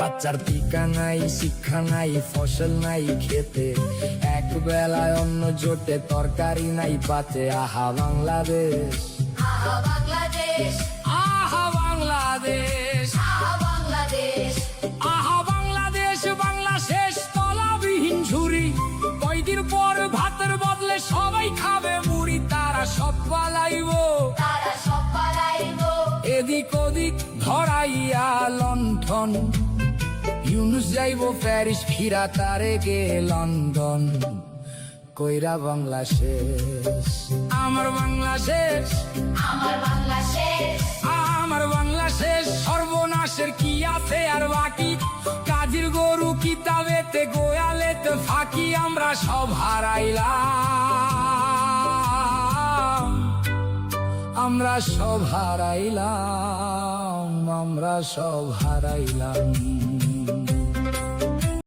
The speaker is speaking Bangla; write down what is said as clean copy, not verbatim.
বাচ্চার টিকা নাই, শিক্ষা নাই, ফসল নাই খেতে, এক বেলায় অন্ন জোটে, তরকারি নাই পাতে। আহা বাংলাদেশ, আহা বাংলাদেশ, আহা বাংলাদেশ, আহা বাংলাদেশ, আহা বাংলাদেশ। বাংলা শেষ তলাবিহীন ঝুরি, কয়দিন পর ভাতের বদলে সবাই খাবে মুড়ি। তারা সব পালাইব, তারা সব পালাইব, এদিক ওদিক ধরাইয়া লণ্ঠন। ইউনুস যাইব প্যারিস, ফিরা তারে গে লন্ডন। কইরা বাংলা শেষ, আমার বাংলা শেষ, আমার বাংলা শেষ, আমার বাংলা শেষ। সর্বনাশের কি আছে আর বাকি, কাজীর গরু কিতাবেতে, গোয়ালেতে ফাঁকি। আমরা সব হারাইলাম, আমরা সব হারাইলাম, আমরা সব হারাইলাম।